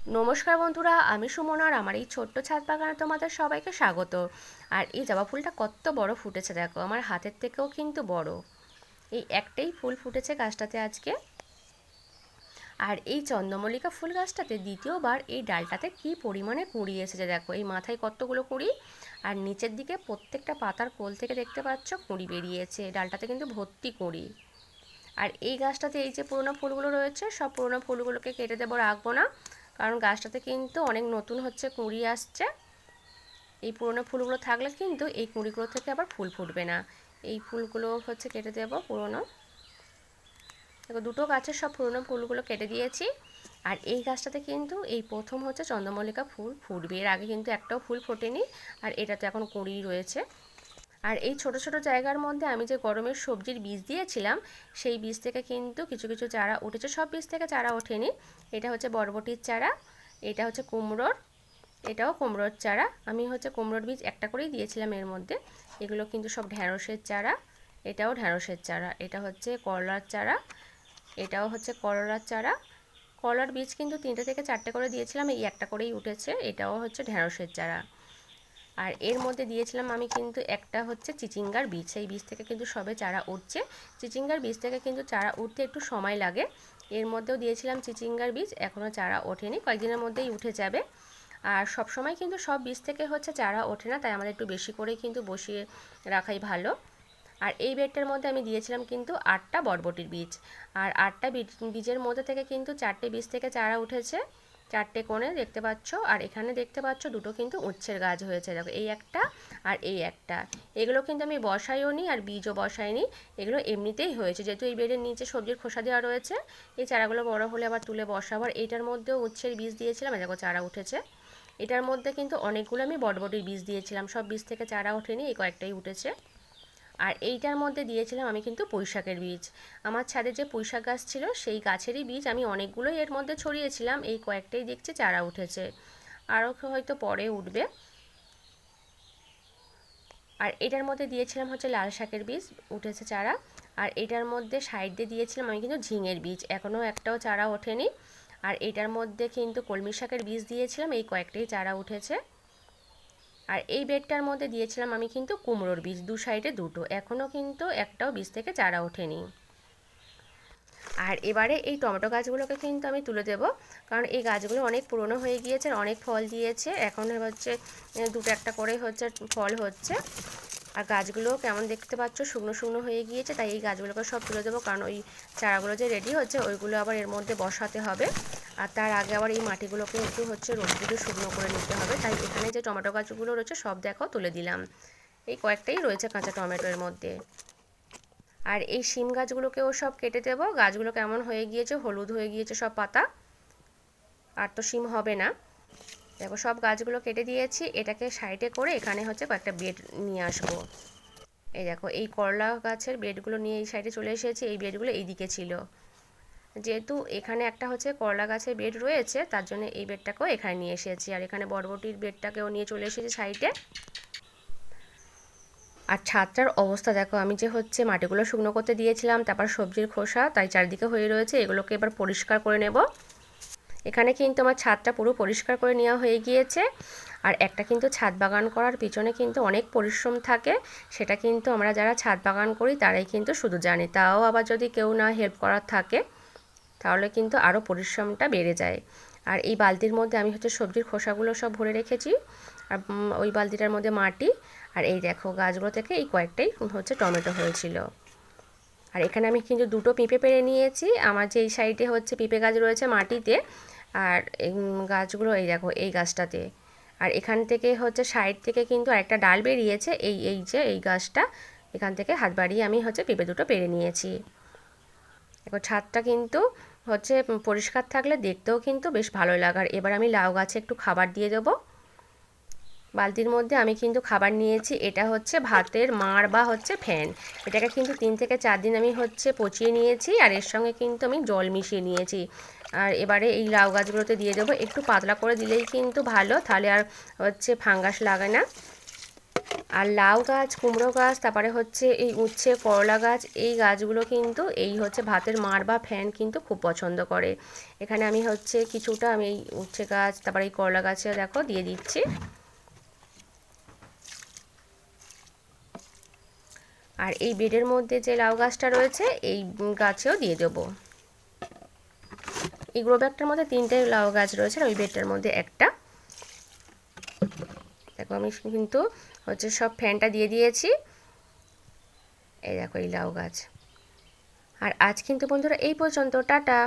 নমস্কার বন্ধুরা, আমি সুমন আর আমার এই ছোট্ট ছাদ বাগানে তোমাদের সবাইকে স্বাগত। আর এই জবা ফুলটা কত বড় ফুটেছে দেখো, আমার হাতের থেকেও কিন্তু বড়। এই একটাই ফুল ফুটেছে গাছটাতে আজকে। আর এই চন্দ্রমল্লিকা ফুল গাছটাতে দ্বিতীয়বার এই ডালটাতে কি পরিমাণে কুঁড়ি এসেছে দেখো, এই মাথায় কতগুলো কুঁড়ি, আর নিচের দিকে প্রত্যেকটা পাতার কোল থেকে দেখতে পাচ্ছ কুঁড়ি বেরিয়েছে। ডালটাতে কিন্তু ভর্তি কুঁড়ি। আর এই গাছটাতে এই যে পুরোনো ফুলগুলো রয়েছে, সব পুরোনো ফুলগুলোকে কেটে দেবো, রাখবো না, কারণ গাছটাতে কিন্তু অনেক নতুন হচ্ছে কুঁড়ি আসছে। এই পুরোনো ফুলগুলো থাকলে কিন্তু এই কুঁড়িগুলো থেকে আবার ফুল ফুটবে না। এই ফুলগুলো হচ্ছে কেটে দেবো পুরোনো। দেখো দুটো গাছের সব পুরোনো ফুলগুলো কেটে দিয়েছি। আর এই গাছটাতে কিন্তু এই প্রথম হচ্ছে চন্দ্রমল্লিকা ফুল ফুটবে, এর আগে কিন্তু একটাও ফুল ফোটেনি। আর এটাতে এখন কুঁড়ি রয়েছে। আর এই ছোট ছোট জায়গার মধ্যে আমি যে গরমের সবজির বীজ দিয়েছিলাম, সেই বীজ থেকে কিন্তু কিছু কিছু চারা উঠেছে, সব বীজ থেকে চারা ওঠেনি। এটা হচ্ছে বরবটির চারা, এটা হচ্ছে কুমড়োর, এটাও কুমড়োর চারা। আমি হচ্ছে কুমড়োর বীজ একটা করেই দিয়েছিলাম এর মধ্যে। এগুলো কিন্তু সব ঢ্যাঁড়সের চারা, এটাও ঢ্যাঁড়সের চারা, এটা হচ্ছে করলার চারা, এটাও হচ্ছে করলার চারা। করলার বীজ কিন্তু 3টে থেকে 4টে করে দিয়েছিলাম, এই একটা করেই উঠেছে। এটাও হচ্ছে ঢ্যাঁড়সের চারা। আর এর মধ্যে দিয়েছিলাম আমি কিন্তু একটা হচ্ছে চিচিঙ্গার বীজ, সেই বীজ থেকে কিন্তু সবে চারা উঠছে। চিচিঙ্গার বীজ থেকে কিন্তু চারা উঠতে একটু সময় লাগে। এর মধ্যেও দিয়েছিলাম চিচিঙ্গার বীজ, এখনও চারা ওঠেনি, কয়েকদিনের মধ্যেই উঠে যাবে। আর সব সময় কিন্তু সব বীজ থেকে হচ্ছে চারা ওঠে না, তাই আমাদের একটু বেশি করেই কিন্তু বসিয়ে রাখাই ভালো। আর এই বেডটার মধ্যে আমি দিয়েছিলাম কিন্তু 8টা বরবটির বীজ। আর 8টা বীজের মধ্যে থেকে কিন্তু 4টে বীজ থেকে চারা উঠেছে, 4টে কোণে দেখতে পাচ্ছ। আর এখানে দেখতে পাচ্ছ দুটো কিন্তু উচ্ছের গাছ হয়েছে, দেখো এই একটা আর এই একটা। এগুলো কিন্তু আমি বসাইও নি আর বীজও বসাইনি, এগুলো এমনিতেই হয়েছে, যেহেতু এই বেডের নিচে সবজির খোসা দেওয়া রয়েছে। এই চারাগুলো বড় হলে আবার তুলে বসাবো। আর এইটার মধ্যেও উচ্ছের বীজ দিয়েছিলাম, দেখো চারা উঠেছে। এটার মধ্যে কিন্তু অনেকগুলো আমি বরবটির বীজ দিয়েছিলাম, সব বীজ থেকে চারা ওঠেনি, এই কয়েকটাই উঠেছে। আর এইটার মধ্যে দিয়েছিলাম আমি কিন্তু পুঁইশাকের বীজ। আমার ছাদে যে পুঁইশাক গাছ ছিল, সেই গাছেরই বীজ আমি অনেকগুলোই এর মধ্যে ছড়িয়েছিলাম, এই কয়েকটাই দেখছি চারা উঠেছে, আরও হয়তো পরে উঠবে। আর এটার মধ্যে দিয়েছিলাম হচ্ছে লাল শাকের বীজ, উঠেছে চারা। আর এটার মধ্যে সাইড দিয়ে দিয়েছিলাম আমি কিন্তু ঝিঙের বীজ, এখনও একটাও চারা ওঠেনি। আর এটার মধ্যে কিন্তু কলমি শাকের বীজ দিয়েছিলাম, এই কয়েকটাই চারা উঠেছে। আর এই বেডটার মধ্যে দিয়েছিলাম আমি কিন্তু কুমড়োর বীজ, দু সাইডে দুটো, এখনও কিন্তু একটাও বীজ থেকে চারা ওঠেনি। আর এবারে এই টমেটো গাছগুলোকে কিন্তু আমি তুলে দেব, কারণ এই গাছগুলো অনেক পুরনো হয়ে গিয়েছে, অনেক ফল দিয়েছে, এখন হচ্ছে দুটো একটা করে হচ্ছে ফল হচ্ছে। আর গাছগুলো কেমন দেখতে পাচ্ছ, শুকনো শুকনো হয়ে গিয়েছে, তাই এই গাছগুলোকে সব তুলে দেবো, কারণ ওই চারাগুলো যে রেডি হচ্ছে ওইগুলো আবার এর মধ্যে বসাতে হবে। আর তার আগে আবার এই মাটিগুলোকে একটু হচ্ছে রোদ্দুরে শুকনো করে নিতে হবে। তাই এখানে যে টমেটো গাছগুলো রয়েছে সব দেখো তুলে দিলাম, এই কয়েকটাই রয়েছে কাঁচা টমেটোর মধ্যে। আর এই শিম গাছগুলোকেও সব কেটে দেবো, গাছগুলো কেমন হয়ে গিয়েছে, হলুদ হয়ে গিয়েছে সব পাতা, আর তো শিম হবে না। দেখো সব গাছগুলো কেটে দিয়েছি, এটাকে সাইডে করে এখানে হচ্ছে কয়েকটা বেড নিয়ে আসবো। এই দেখো এই করলা গাছের বেডগুলো নিয়ে এই সাইডে চলে এসেছি, এই বেডগুলো এই দিকে ছিল, যেহেতু এখানে একটা হচ্ছে করলা গাছের বেড রয়েছে, তার জন্য এই বেডটাকেও এখানে নিয়ে এসেছি। আর এখানে বরবটির বেডটাকেও নিয়ে চলে এসেছি সাইডে। আর ছাদটার অবস্থা দেখো, আমি যে হচ্ছে মাটিগুলো শুকনো করতে দিয়েছিলাম, তারপর সবজির খোসা তাই চারিদিকে হয়ে রয়েছে, এগুলোকে এবার পরিষ্কার করে নেব। এখানে কিন্তু আমার ছাদটা পুরো পরিষ্কার করে নেওয়া হয়ে গিয়েছে। আর একটা কিন্তু ছাদ বাগান করার পিছনে কিন্তু অনেক পরিশ্রম থাকে, সেটা কিন্তু আমরা যারা ছাদ বাগান করি তারাই কিন্তু শুধু জানি, তাও আবার যদি কেউ না হেল্প করার থাকে তাহলে কিন্তু আরও পরিশ্রমটা বেড়ে যায়। আর এই বালতির মধ্যে আমি হচ্ছে সবজির খোসাগুলো সব ভরে রেখেছি, আর ওই বালতিটার মধ্যে মাটি। আর এই দেখো গাছগুলো থেকে এই কয়েকটাই হচ্ছে টমেটো হয়েছিল। আর এখানে আমি কিন্তু দুটো পেঁপে পেড়ে নিয়েছি, আমার যে এই সাইডে হচ্ছে পেঁপে গাছ রয়েছে মাটিতে, আর এই গাছগুলো এই দেখো এই গাছটাতে। আর এখান থেকে হচ্ছে সাইড থেকে কিন্তু আরেকটা ডাল বেরিয়েছে, এই যে এই গাছটা, এখান থেকে হাত বাড়িয়ে আমি হচ্ছে পেঁপে দুটো পেড়ে নিয়েছি। দেখো ছাদটা কিন্তু হচ্ছে পরিষ্কার থাকলে দেখতেও কিন্তু বেশ ভালো লাগার। এবার আমি লাউ গাছে একটু খাবার দিয়ে দেবো। বালতির মধ্যে আমি কিন্তু খাবার নিয়েছি, এটা হচ্ছে ভাতের মাড় বা হচ্ছে ফ্যান। এটাকে কিন্তু 3 থেকে 4 দিন আমি হচ্ছে পচিয়ে নিয়েছি, আর এর সঙ্গে কিন্তু আমি জল মিশিয়ে নিয়েছি। আর এবারে এই লাউ গাছগুলোতে দিয়ে দেবো, একটু পাতলা করে দিলেই কিন্তু ভালো, তাহলে আর হচ্ছে ফাঙ্গাস লাগে না। আর লাউ গাছ, কুমড়ো গাছ, তারপরে হচ্ছে এই উচ্ছে, করলা গাছ, এই গাছগুলো কিন্তু এই হচ্ছে ভাতের মাড় বা ফ্যান কিন্তু খুব পছন্দ করে। এখানে আমি হচ্ছে কিছুটা আমি এই উচ্ছে গাছ, তারপরে এই করলা গাছে দেখো দিয়ে দিচ্ছি। আর এই বেডের মধ্যে যে লাউ গাছটা রয়েছে এই গাছেও দিয়ে দেবো। এই গ্রো ব্যাগটার মধ্যে 3টে লাউ গাছ রয়েছে, আর ওই বেডটার মধ্যে একটা। দেখো আমি কিন্তু হচ্ছে সব ফ্যানটা দিয়ে দিয়েছি। এই দেখো এই লাউ গাছ। আর আজ কিন্তু বন্ধুরা এই পর্যন্ত, টাটা।